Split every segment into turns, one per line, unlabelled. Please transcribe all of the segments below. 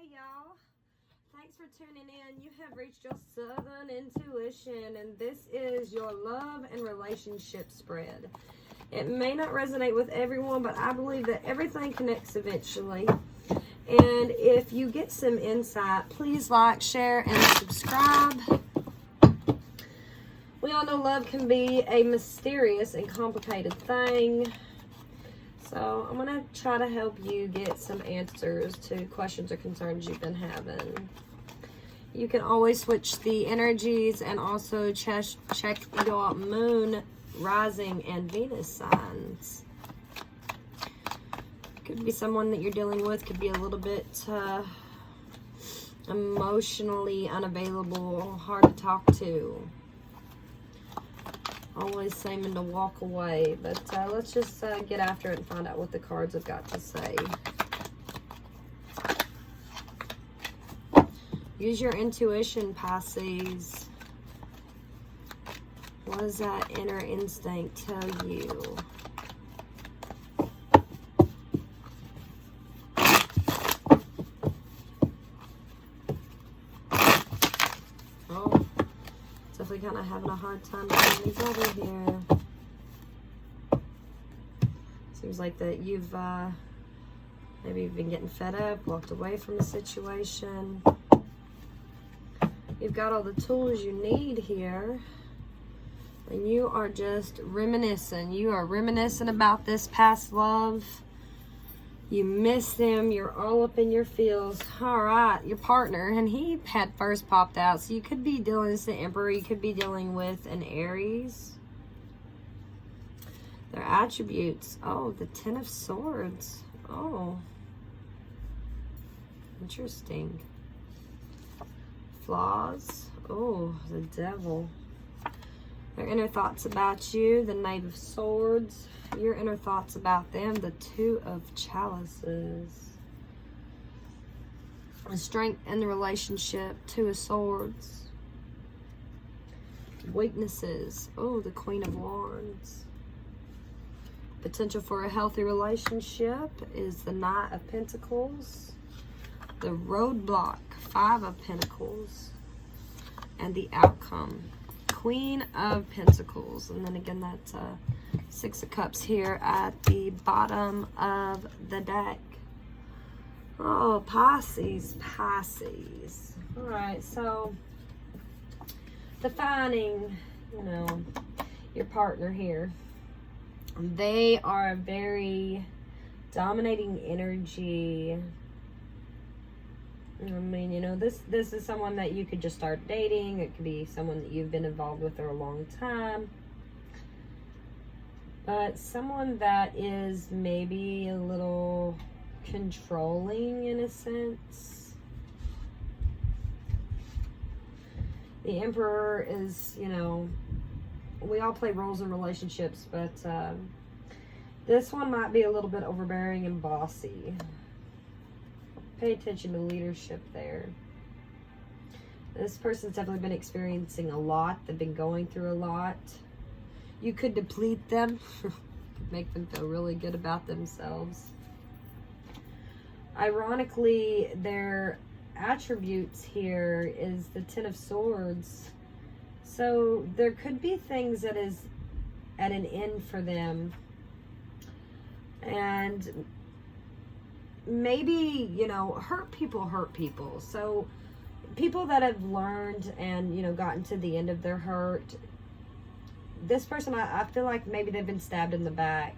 Hey y'all, thanks for tuning in. You have reached your Southern Intuition, and this is your love and relationship spread. It may not resonate with everyone, but I believe that everything connects eventually. And if you get some insight, please like, share, and subscribe. We all know love can be a mysterious and complicated thing. So I'm going to try to help you get some answers to questions or concerns you've been having. You can always switch the energies and also check your moon, rising, and Venus signs. Could be someone that you're dealing with, could be a little bit emotionally unavailable, hard to talk to. Always seeming to walk away, but let's just get after it and find out what the cards have got to say. Use your intuition, Pisces. What does that inner instinct tell you? Definitely kind of having a hard time getting together here. Seems like that you've maybe you've been getting fed up, walked away from a situation. You've got all the tools you need here, and you are just reminiscing. You are reminiscing about this past love. You miss them. You're all up in your feels. All right, your partner, and he had first popped out. So you could be dealing with the Emperor. You could be dealing with an Aries. Their attributes. Oh, the Ten of Swords. Oh, interesting. Flaws. Oh, the Devil. Their inner thoughts about you. The Knight of Swords. Your inner thoughts about them, the Two of Chalices. The strength in the relationship, Two of Swords. Weaknesses, oh, the Queen of Wands. Potential for a healthy relationship is the Knight of Pentacles. The roadblock, Five of Pentacles. And the outcome, Queen of Pentacles. And then again, that's Six of Cups here at the bottom of the deck. Oh, Pisces. All right, so defining, your partner here. They are a very dominating energy. I mean, this is someone that you could just start dating. It could be someone that you've been involved with for a long time. But someone that is maybe a little controlling in a sense. The Emperor is, we all play roles in relationships, but this one might be a little bit overbearing and bossy. Pay attention to leadership there. This person's definitely been experiencing a lot. They've been going through a lot. You could deplete them, make them feel really good about themselves. Ironically, their attributes here is the Ten of Swords. So there could be things that is at an end for them. And maybe, hurt people. So people that have learned and, gotten to the end of their hurt, this person, I feel like maybe they've been stabbed in the back,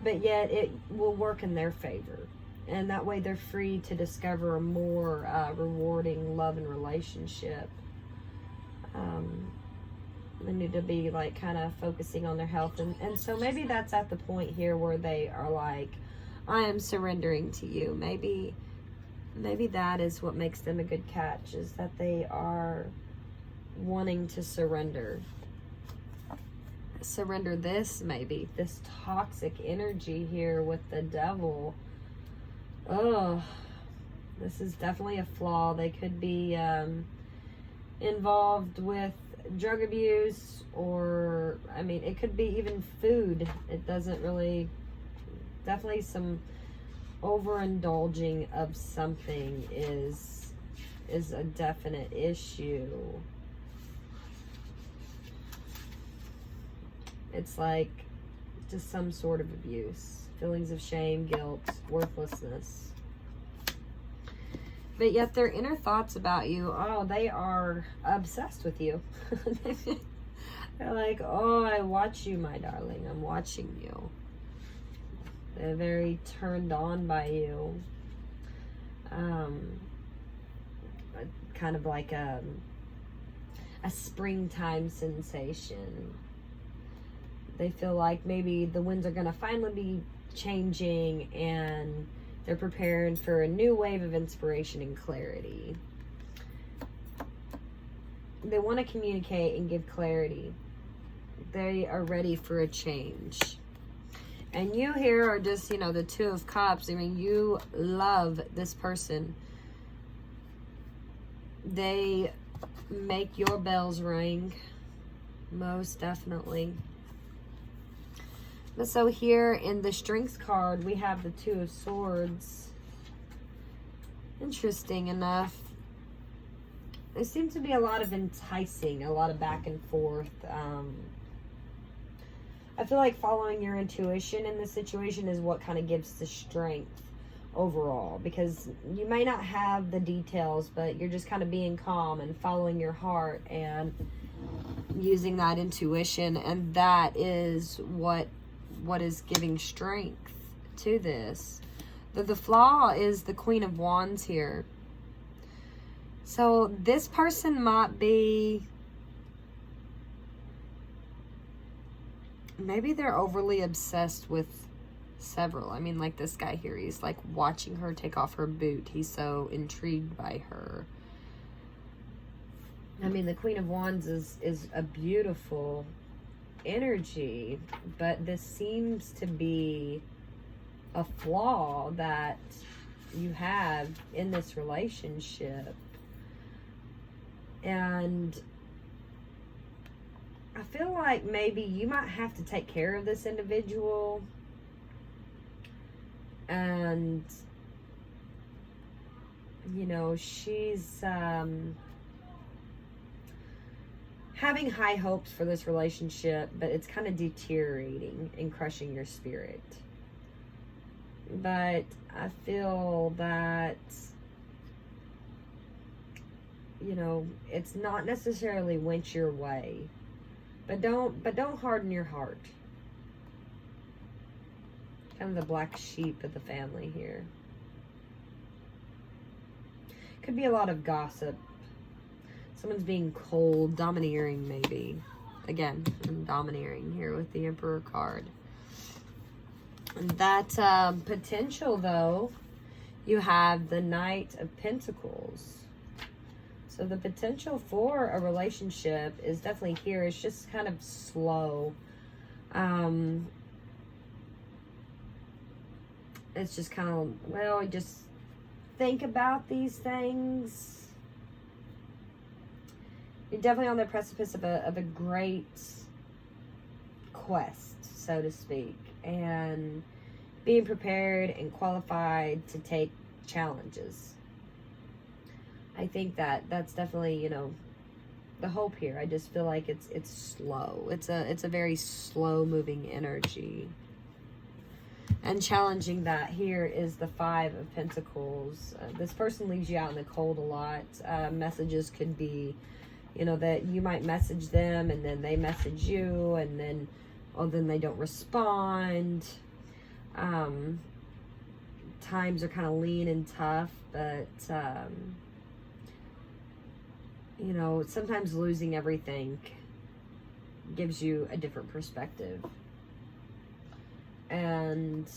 but yet it will work in their favor. And that way they're free to discover a more rewarding love and relationship. They need to be kind of focusing on their health. And so maybe that's at the point here where they are like, I am surrendering to you. Maybe that is what makes them a good catch, is that they are wanting to surrender this, maybe this toxic energy here with the Devil. Oh, this is definitely a flaw. They could be involved with drug abuse, or it could be even food. It doesn't really, definitely some overindulging of something is a definite issue. It's like just some sort of abuse. Feelings of shame, guilt, worthlessness. But yet their inner thoughts about you, oh, they are obsessed with you. They're like, oh, I watch you, my darling. I'm watching you. They're very turned on by you. Kind of like a springtime sensation. They feel like maybe the winds are going to finally be changing and they're preparing for a new wave of inspiration and clarity. They want to communicate and give clarity. They are ready for a change. And you here are just, you know, the Two of Cups. I mean, you love this person. They make your bells ring. Most definitely. But so here in the Strength card, we have the Two of Swords. Interesting enough. There seems to be a lot of enticing, a lot of back and forth. I feel like following your intuition in this situation is what kind of gives the strength overall. Because you may not have the details, but you're just kind of being calm and following your heart and using that intuition. And that is what is giving strength to this. The flaw is the Queen of Wands here. So this person might be, maybe they're overly obsessed with several. I mean, like this guy here, he's like watching her take off her boot. He's so intrigued by her. I mean, the Queen of Wands is a beautiful energy, but this seems to be a flaw that you have in this relationship. And I feel like maybe you might have to take care of this individual. And, you know, she's having high hopes for this relationship, but it's kind of deteriorating and crushing your spirit. But I feel that, you know, it's not necessarily went your way, but don't harden your heart. Kind of the black sheep of the family here. Could be a lot of gossip. Someone's being cold, domineering maybe. Again, I'm domineering here with the Emperor card. And that potential, though, you have the Knight of Pentacles. So the potential for a relationship is definitely here. It's just kind of slow. It's just kind of, well, just think about these things. You're definitely on the precipice of a great quest, so to speak, and being prepared and qualified to take challenges. I think that's definitely, you know, the hope here. I just feel like it's slow. It's a very slow moving energy. And challenging that here is the Five of Pentacles. This person leaves you out in the cold a lot. Messages could be, you know, that you might message them and then they message you and then, then they don't respond. Times are kind of lean and tough, but, you know, sometimes losing everything gives you a different perspective. And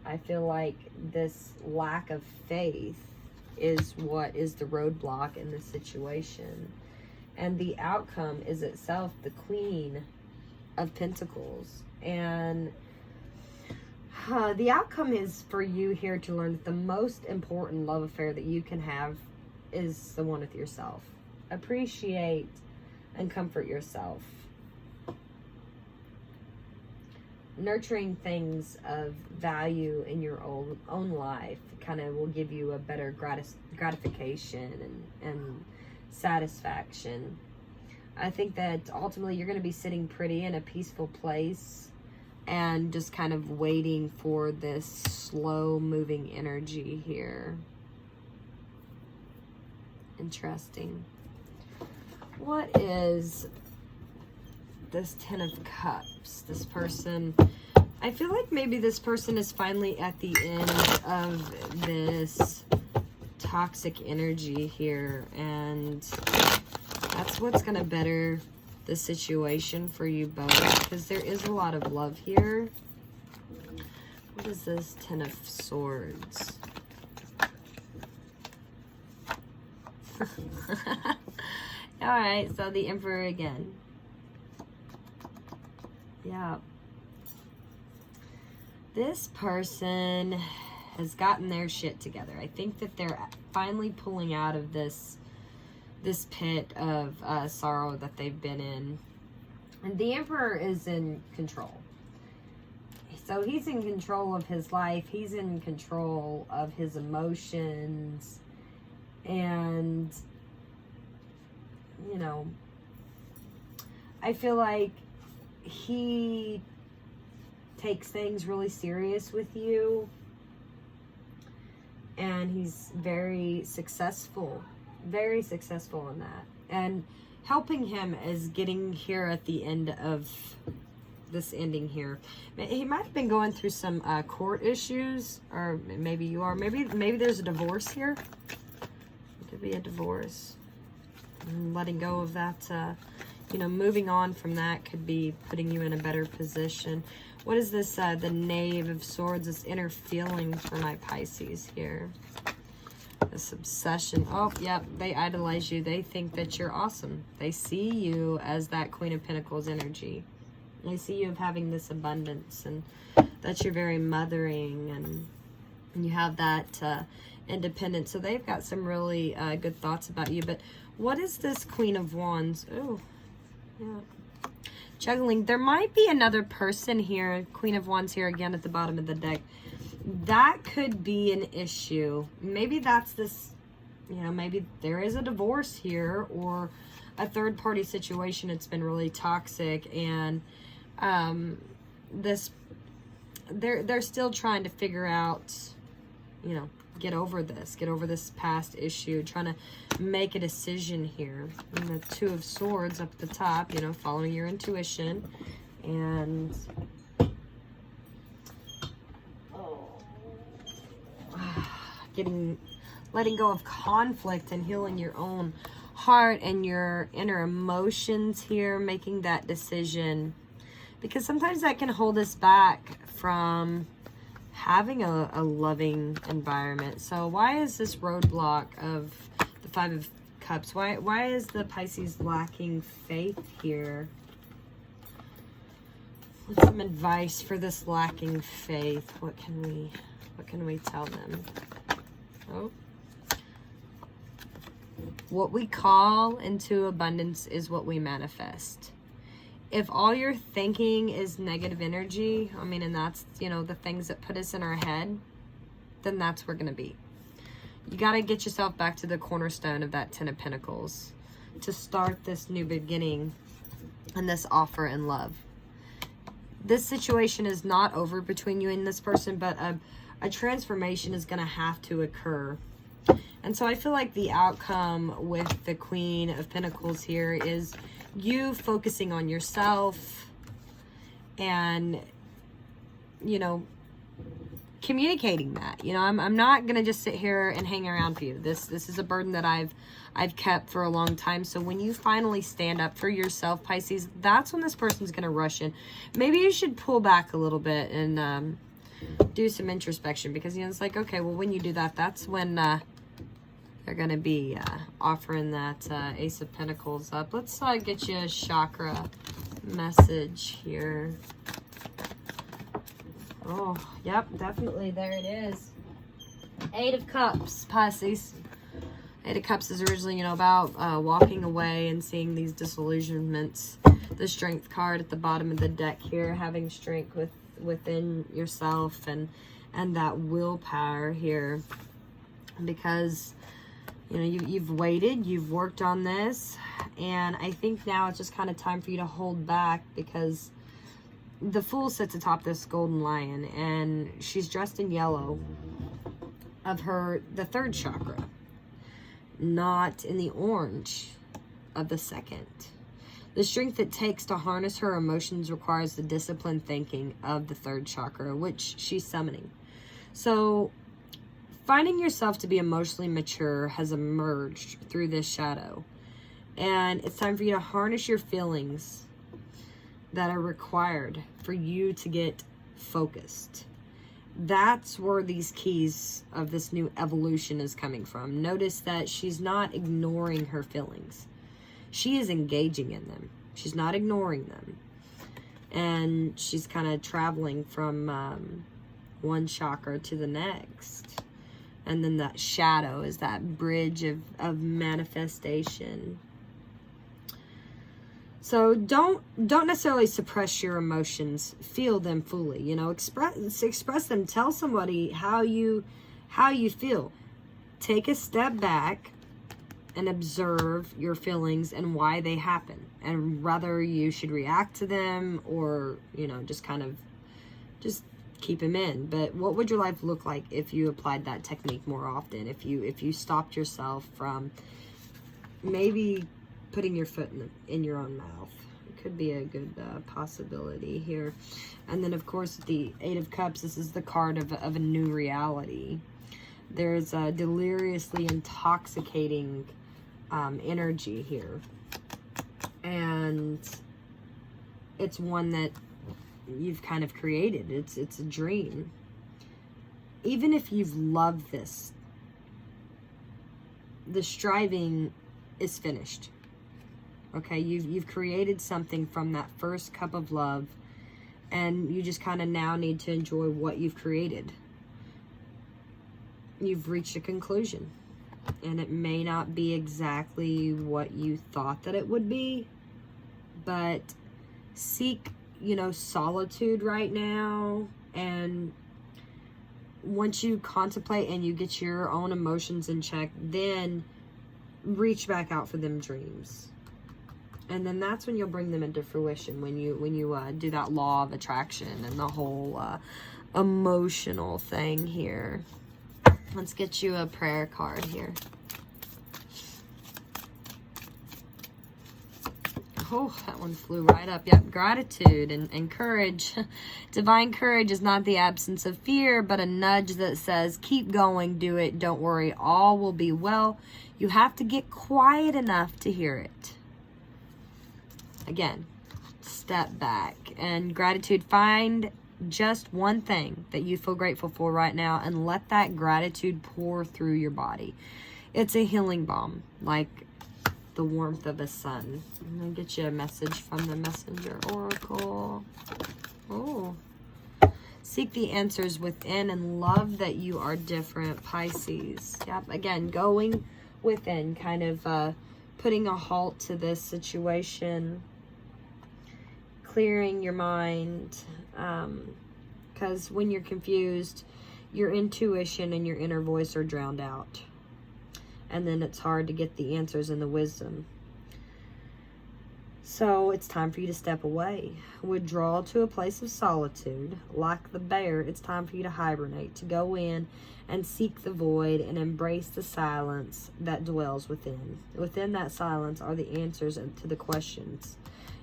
I feel like this lack of faith is what is the roadblock in this situation. And the outcome is itself the Queen of Pentacles. And the outcome is for you here to learn that the most important love affair that you can have is the one with yourself. Appreciate and comfort yourself. nurturing things of value in your own life kind of will give you a better gratification and satisfaction. I think that ultimately you're going to be sitting pretty in a peaceful place and just kind of waiting for this slow moving energy here. Interesting. What is this Ten of Cups? This person, I feel like maybe this person is finally at the end of this toxic energy here, and that's what's going to better the situation for you both, because there is a lot of love here. What is this Ten of Swords? Alright, so the Emperor again. Yeah. This person has gotten their shit together. I think that they're finally pulling out of this pit of sorrow that they've been in. And the Emperor is in control. So he's in control of his life. He's in control of his emotions. And, you know, I feel like he takes things really serious with you. And he's very successful in that. And helping him is getting here at the end of this ending here. He might have been going through some court issues, or maybe you are. Maybe there's a divorce here. It could be a divorce. And letting go of that, you know, moving on from that could be putting you in a better position. What is this, the Knave of Swords? This inner feeling for my Pisces here. This obsession. Oh, yep, they idolize you. They think that you're awesome. They see you as that Queen of Pentacles energy. They see you as having this abundance, and that you're very mothering, and you have that independence. So they've got some really good thoughts about you. But what is this Queen of Wands? Oh, yeah. Juggling. There might be another person here. Queen of Wands here again at the bottom of the deck. That could be an issue. Maybe that's this, you know, maybe there is a divorce here, or a third party situation. It's been really toxic, and they're still trying to figure out, you know, get over this past issue, trying to make a decision here. And the Two of Swords up at the top, you know, following your intuition, and letting go of conflict and healing your own heart and your inner emotions here, making that decision, because sometimes that can hold us back from having a loving environment. So why is this roadblock of the Five of Cups? Why is the Pisces lacking faith here? What's some advice for this lacking faith? What can we tell them? Oh. What we call into abundance is what we manifest. If all you're thinking is negative energy, I mean, and that's, you know, the things that put us in our head, then that's where we're going to be. You got to get yourself back to the cornerstone of that Ten of Pentacles to start this new beginning and this offer in love. This situation is not over between you and this person, but a transformation is going to have to occur. And so I feel like the outcome with the Queen of Pentacles here is you focusing on yourself and, you know, communicating that. You know, I'm not going to just sit here and hang around for you. This is a burden that I've kept for a long time. So when you finally stand up for yourself, Pisces, that's when this person's going to rush in. Maybe you should pull back a little bit and do some introspection, because, you know, it's like, okay, well, when you do that, that's when they're going to be offering that Ace of Pentacles up. Let's get you a chakra message here. Oh, yep, definitely. There it is. Eight of Cups, Pisces. Eight of Cups is originally, you know, about walking away and seeing these disillusionments. The Strength card at the bottom of the deck here, having strength with within yourself and that willpower here, because you know you've waited, you've worked on this, and I think now it's just kind of time for you to hold back, because the Fool sits atop this golden lion, and she's dressed in yellow of the third chakra, not in the orange of the second. The strength it takes to harness her emotions requires the disciplined thinking of the third chakra, which she's summoning. So finding yourself to be emotionally mature has emerged through this shadow. And it's time for you to harness your feelings that are required for you to get focused. That's where these keys of this new evolution is coming from. Notice that she's not ignoring her feelings. She is engaging in them. She's not ignoring them. And she's kind of traveling from one chakra to the next. And then that shadow is that bridge of manifestation. So don't necessarily suppress your emotions. Feel them fully. You know, express them. Tell somebody how you feel. Take a step back and observe your feelings and why they happen, and whether you should react to them or, you know, just kind of just keep them in. But what would your life look like if you applied that technique more often? If you stopped yourself from maybe putting your foot in your own mouth? It could be a good possibility here. And then of course the Eight of Cups, this is the card of a new reality. There's a deliriously intoxicating energy here, and it's one that you've kind of created. It's a dream. Even if you've loved this, the striving is finished. Okay, you've created something from that first cup of love, and you just kind of now need to enjoy what you've created. You've reached a conclusion, and it may not be exactly what you thought that it would be, but seek, you know, solitude right now. And once you contemplate and you get your own emotions in check, then reach back out for them dreams. And then that's when you'll bring them into fruition, when you do that law of attraction and the whole emotional thing here. Let's get you a prayer card here. Oh, that one flew right up. Yep, gratitude and courage. Divine courage is not the absence of fear, but a nudge that says, keep going, do it, don't worry, all will be well. You have to get quiet enough to hear it. Again, step back. And gratitude, find just one thing that you feel grateful for right now and let that gratitude pour through your body. It's a healing balm, like the warmth of a sun. I'm going to get you a message from the Messenger Oracle. Oh. Seek the answers within and love that you are different, Pisces. Yep, again, going within, kind of putting a halt to this situation, clearing your mind, because when you're confused, your intuition and your inner voice are drowned out, and then it's hard to get the answers and the wisdom. So it's time for you to step away, withdraw to a place of solitude. Like the bear, it's time for you to hibernate, to go in and seek the void and embrace the silence that dwells within. Within that silence are the answers to the questions.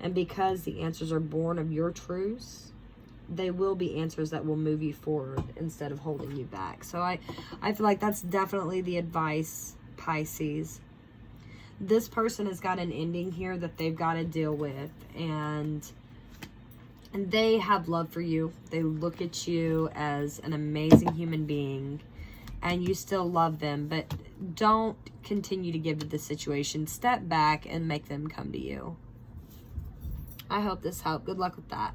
And because the answers are born of your truths, they will be answers that will move you forward instead of holding you back. So I feel like that's definitely the advice, Pisces. This person has got an ending here that they've got to deal with, and they have love for you. They look at you as an amazing human being, and you still love them, but don't continue to give to the situation. Step back and make them come to you. I hope this helped. Good luck with that.